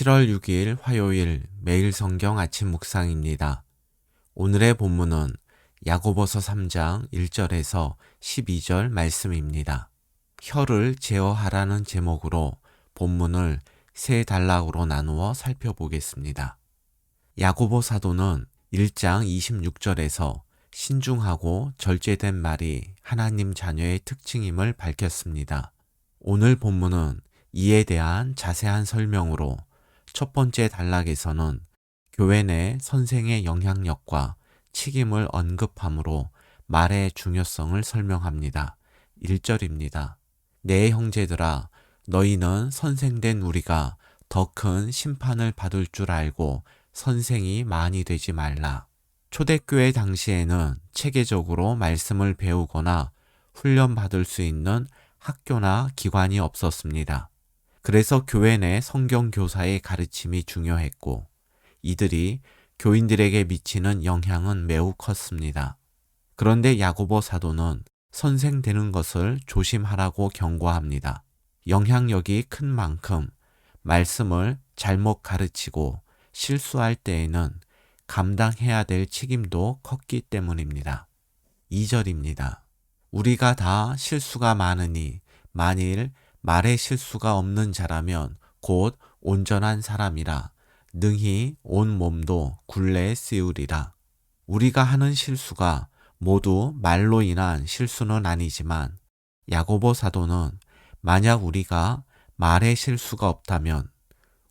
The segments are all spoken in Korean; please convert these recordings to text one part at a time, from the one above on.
7월 6일 화요일 매일 성경 아침 묵상입니다. 오늘의 본문은 야고보서 3장 1절에서 12절 말씀입니다. 혀를 제어하라는 제목으로 본문을 세 단락으로 나누어 살펴보겠습니다. 야고보 사도는 1장 26절에서 신중하고 절제된 말이 하나님 자녀의 특징임을 밝혔습니다. 오늘 본문은 이에 대한 자세한 설명으로 첫 번째 단락에서는 교회 내 선생의 영향력과 책임을 언급하므로 말의 중요성을 설명합니다. 1절입니다. 내 형제들아, 너희는 선생된 우리가 더 큰 심판을 받을 줄 알고 선생이 많이 되지 말라. 초대교회 당시에는 체계적으로 말씀을 배우거나 훈련받을 수 있는 학교나 기관이 없었습니다. 그래서 교회 내 성경 교사의 가르침이 중요했고 이들이 교인들에게 미치는 영향은 매우 컸습니다. 그런데 야고보 사도는 선생 되는 것을 조심하라고 경고합니다. 영향력이 큰 만큼 말씀을 잘못 가르치고 실수할 때에는 감당해야 될 책임도 컸기 때문입니다. 2절입니다. 우리가 다 실수가 많으니 만일 말에 실수가 없는 자라면 곧 온전한 사람이라 능히 온 몸도 굴레에 씌우리라. 우리가 하는 실수가 모두 말로 인한 실수는 아니지만 야고보 사도는 만약 우리가 말에 실수가 없다면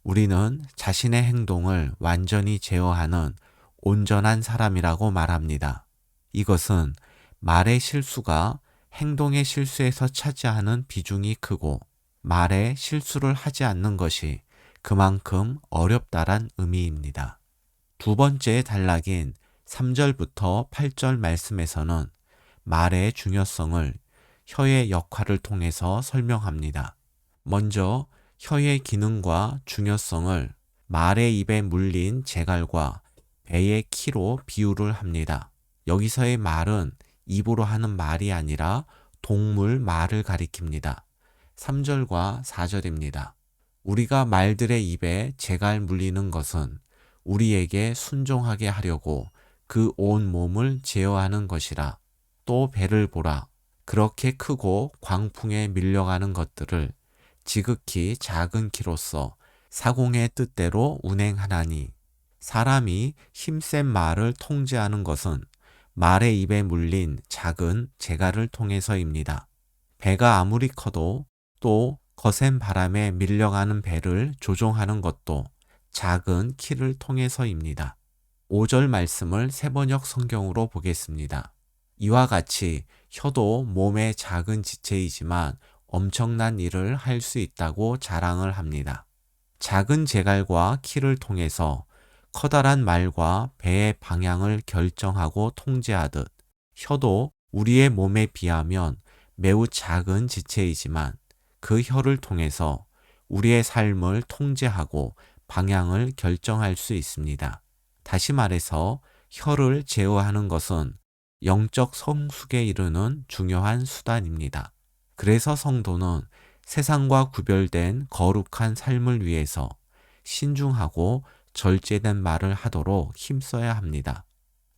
우리는 자신의 행동을 완전히 제어하는 온전한 사람이라고 말합니다. 이것은 말의 실수가 행동의 실수에서 차지하는 비중이 크고 말에 실수를 하지 않는 것이 그만큼 어렵다란 의미입니다. 두 번째 단락인 3절부터 8절 말씀에서는 말의 중요성을 혀의 역할을 통해서 설명합니다. 먼저 혀의 기능과 중요성을 말의 입에 물린 재갈과 배의 키로 비유를 합니다. 여기서의 말은 입으로 하는 말이 아니라 동물 말을 가리킵니다. 3절과 4절입니다. 우리가 말들의 입에 재갈 물리는 것은 우리에게 순종하게 하려고 그 온 몸을 제어하는 것이라. 또 배를 보라. 그렇게 크고 광풍에 밀려가는 것들을 지극히 작은 키로서 사공의 뜻대로 운행하나니 사람이 힘센 말을 통제하는 것은 말의 입에 물린 작은 재갈을 통해서입니다. 배가 아무리 커도 또 거센 바람에 밀려가는 배를 조종하는 것도 작은 키를 통해서입니다. 5절 말씀을 세번역 성경으로 보겠습니다. 이와 같이 혀도 몸의 작은 지체이지만 엄청난 일을 할 수 있다고 자랑을 합니다. 작은 재갈과 키를 통해서 커다란 말과 배의 방향을 결정하고 통제하듯 혀도 우리의 몸에 비하면 매우 작은 지체이지만 그 혀를 통해서 우리의 삶을 통제하고 방향을 결정할 수 있습니다. 다시 말해서 혀를 제어하는 것은 영적 성숙에 이르는 중요한 수단입니다. 그래서 성도는 세상과 구별된 거룩한 삶을 위해서 신중하고 절제된 말을 하도록 힘써야 합니다.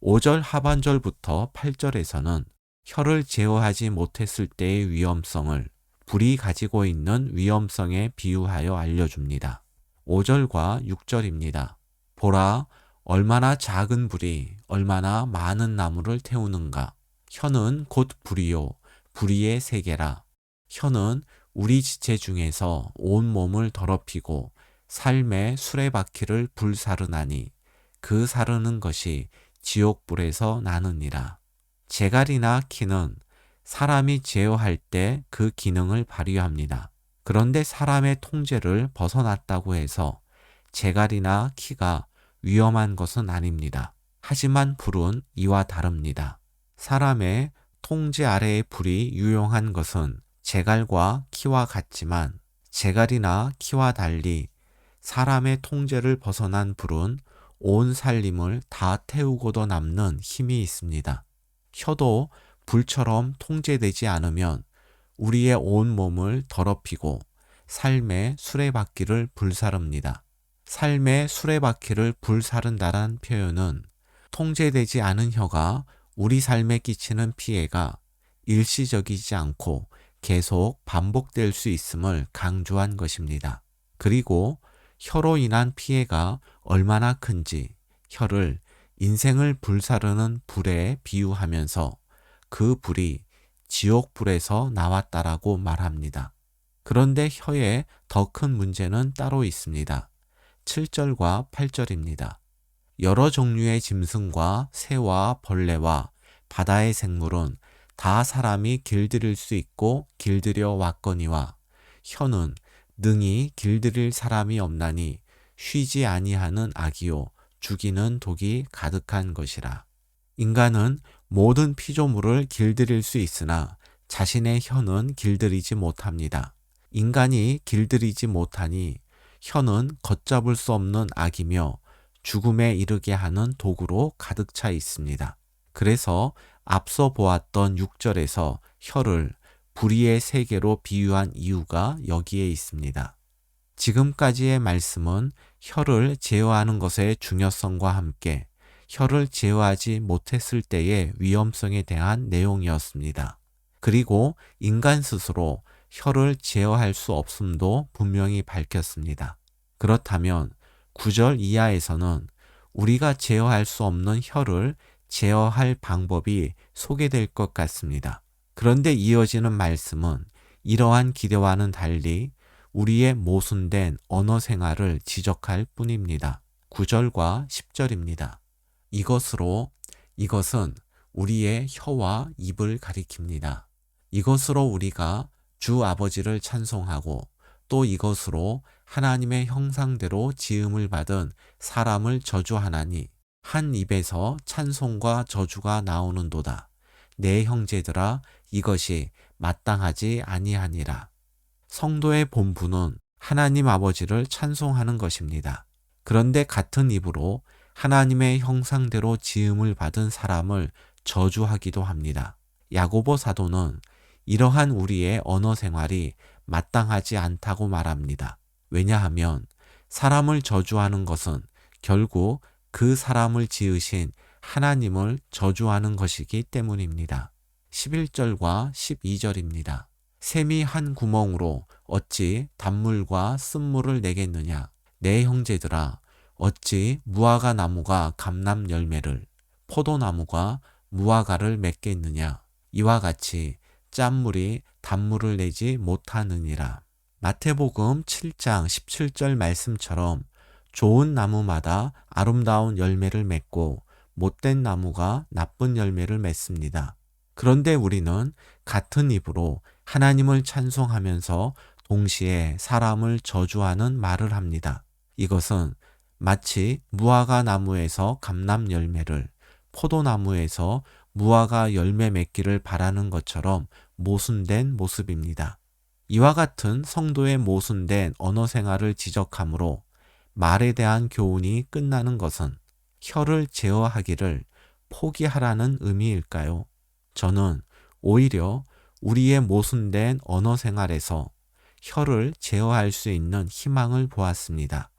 5절 하반절부터 8절에서는 혀를 제어하지 못했을 때의 위험성을 불이 가지고 있는 위험성에 비유하여 알려줍니다. 5절과 6절입니다. 보라, 얼마나 작은 불이 얼마나 많은 나무를 태우는가. 혀는 곧 불이요, 불의의 세계라. 혀는 우리 지체 중에서 온 몸을 더럽히고 삶의 수레바퀴를 불사르나니 그 사르는 것이 지옥불에서 나느니라. 재갈이나 키는 사람이 제어할 때 그 기능을 발휘합니다. 그런데 사람의 통제를 벗어났다고 해서 재갈이나 키가 위험한 것은 아닙니다. 하지만 불은 이와 다릅니다. 사람의 통제 아래의 불이 유용한 것은 재갈과 키와 같지만 재갈이나 키와 달리 사람의 통제를 벗어난 불은 온 살림을 다 태우고도 남는 힘이 있습니다. 혀도 불처럼 통제되지 않으면 우리의 온 몸을 더럽히고 삶의 수레바퀴를 불사릅니다. 삶의 수레바퀴를 불사른다란 표현은 통제되지 않은 혀가 우리 삶에 끼치는 피해가 일시적이지 않고 계속 반복될 수 있음을 강조한 것입니다. 그리고 혀로 인한 피해가 얼마나 큰지 혀를 인생을 불사르는 불에 비유하면서 그 불이 지옥불에서 나왔다라고 말합니다. 그런데 혀에 더 큰 문제는 따로 있습니다. 7절과 8절입니다. 여러 종류의 짐승과 새와 벌레와 바다의 생물은 다 사람이 길들일 수 있고 길들여 왔거니와 혀는 능히 길들일 사람이 없나니 쉬지 아니하는 악이요 죽이는 독이 가득한 것이라. 인간은 모든 피조물을 길들일 수 있으나 자신의 혀는 길들이지 못합니다. 인간이 길들이지 못하니 혀는 걷잡을 수 없는 악이며 죽음에 이르게 하는 도구로 가득 차 있습니다. 그래서 앞서 보았던 6절에서 혀를 불의의 세계로 비유한 이유가 여기에 있습니다. 지금까지의 말씀은 혀를 제어하는 것의 중요성과 함께 혀를 제어하지 못했을 때의 위험성에 대한 내용이었습니다. 그리고 인간 스스로 혀를 제어할 수 없음도 분명히 밝혔습니다. 그렇다면 9절 이하에서는 우리가 제어할 수 없는 혀를 제어할 방법이 소개될 것 같습니다. 그런데 이어지는 말씀은 이러한 기대와는 달리 우리의 모순된 언어 생활을 지적할 뿐입니다. 9절과 10절입니다. 이것은 우리의 혀와 입을 가리킵니다. 이것으로 우리가 주 아버지를 찬송하고 또 이것으로 하나님의 형상대로 지음을 받은 사람을 저주하나니 한 입에서 찬송과 저주가 나오는도다. 내 형제들아 이것이 마땅하지 아니하니라. 성도의 본분은 하나님 아버지를 찬송하는 것입니다. 그런데 같은 입으로 하나님의 형상대로 지음을 받은 사람을 저주하기도 합니다. 야고보 사도는 이러한 우리의 언어 생활이 마땅하지 않다고 말합니다. 왜냐하면 사람을 저주하는 것은 결국 그 사람을 지으신 하나님을 저주하는 것이기 때문입니다. 11절과 12절입니다. 샘이 한 구멍으로 어찌 단물과 쓴물을 내겠느냐? 내 형제들아 어찌 무화과 나무가 감람 열매를 포도나무가 무화과를 맺겠느냐? 이와 같이 짠물이 단물을 내지 못하느니라. 마태복음 7장 17절 말씀처럼 좋은 나무마다 아름다운 열매를 맺고 못된 나무가 나쁜 열매를 맺습니다. 그런데 우리는 같은 입으로 하나님을 찬송하면서 동시에 사람을 저주하는 말을 합니다. 이것은 마치 무화과 나무에서 감람 열매를, 포도나무에서 무화과 열매 맺기를 바라는 것처럼 모순된 모습입니다. 이와 같은 성도의 모순된 언어 생활을 지적하므로 말에 대한 교훈이 끝나는 것은 혀를 제어하기를 포기하라는 의미일까요? 저는 오히려 우리의 모순된 언어 생활에서 혀를 제어할 수 있는 희망을 보았습니다.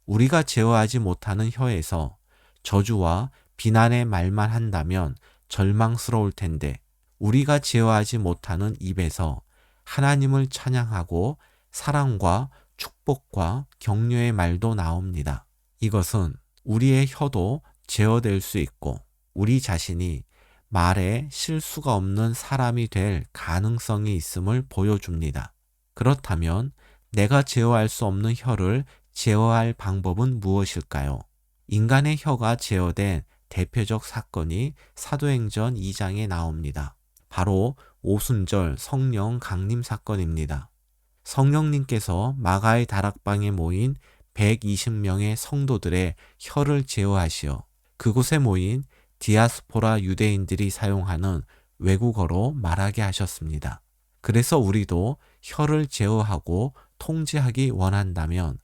우리가 제어하지 못하는 혀에서 저주와 비난의 말만 한다면 절망스러울 텐데 우리가 제어하지 못하는 입에서 하나님을 찬양하고 사랑과 축복과 격려의 말도 나옵니다. 이것은 우리의 혀도 제어될 수 있고 우리 자신이 말에 실수가 없는 사람이 될 가능성이 있음을 보여줍니다. 그렇다면 내가 제어할 수 없는 혀를 제어할 방법은 무엇일까요? 인간의 혀가 제어된 대표적 사건이 사도행전 2장에 나옵니다. 바로 오순절 성령 강림 사건입니다. 성령님께서 마가의 다락방에 모인 120명의 성도들의 혀를 제어하시어 그곳에 모인 디아스포라 유대인들이 사용하는 외국어로 말하게 하셨습니다. 그래서 우리도 혀를 제어하고 통제하기 원한다면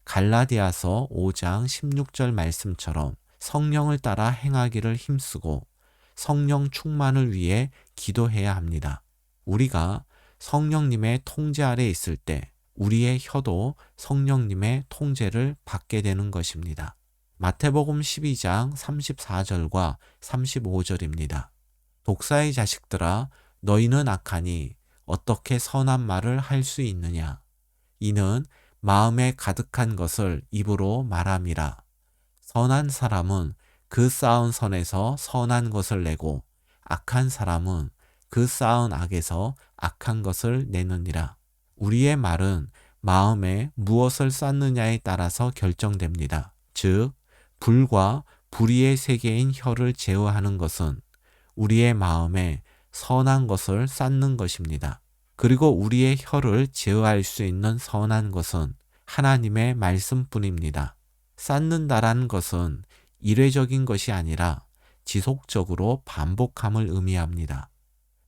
갈라디아서 5장 16절 말씀처럼 성령을 따라 행하기를 힘쓰고 성령 충만을 위해 기도해야 합니다. 우리가 성령님의 통제 아래 있을 때 우리의 혀도 성령님의 통제를 받게 되는 것입니다. 마태복음 12장 34절과 35절입니다. 독사의 자식들아, 너희는 악하니 어떻게 선한 말을 할 수 있느냐? 이는 마음에 가득한 것을 입으로 말함이라. 선한 사람은 그 쌓은 선에서 선한 것을 내고 악한 사람은 그 쌓은 악에서 악한 것을 내느니라. 우리의 말은 마음에 무엇을 쌓느냐에 따라서 결정됩니다. 즉, 불과 불의의 세계인 혀를 제어하는 것은 우리의 마음에 선한 것을 쌓는 것입니다. 그리고 우리의 혀를 제어할 수 있는 선한 것은 하나님의 말씀뿐입니다. 쌓는다라는 것은 일회적인 것이 아니라 지속적으로 반복함을 의미합니다.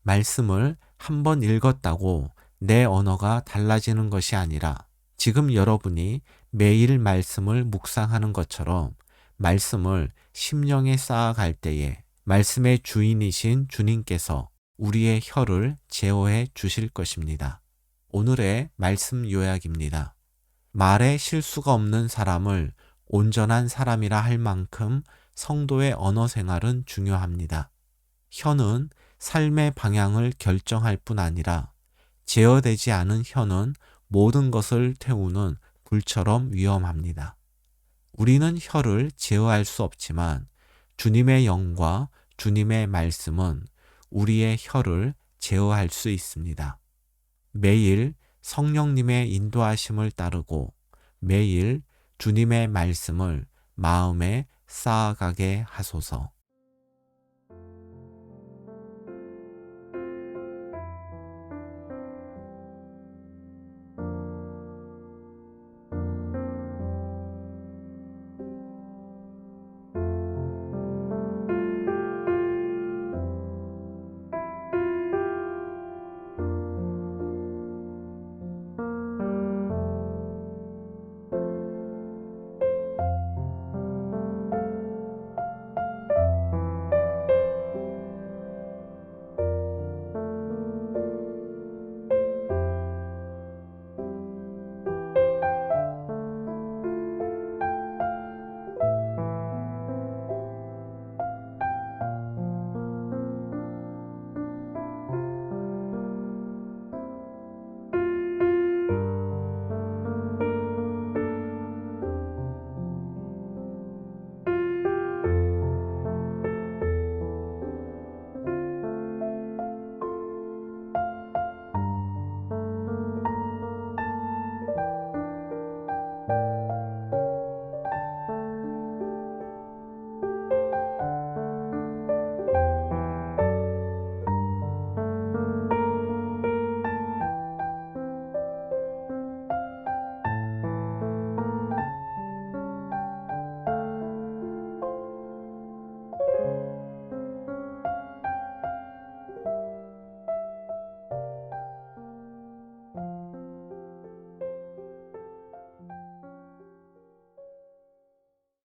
말씀을 한 번 읽었다고 내 언어가 달라지는 것이 아니라 지금 여러분이 매일 말씀을 묵상하는 것처럼 말씀을 심령에 쌓아갈 때에 말씀의 주인이신 주님께서 우리의 혀를 제어해 주실 것입니다. 오늘의 말씀 요약입니다. 말에 실수가 없는 사람을 온전한 사람이라 할 만큼 성도의 언어 생활은 중요합니다. 혀는 삶의 방향을 결정할 뿐 아니라 제어되지 않은 혀는 모든 것을 태우는 불처럼 위험합니다. 우리는 혀를 제어할 수 없지만 주님의 영과 주님의 말씀은 우리의 혀를 제어할 수 있습니다. 매일 성령님의 인도하심을 따르고 매일 주님의 말씀을 마음에 쌓아가게 하소서.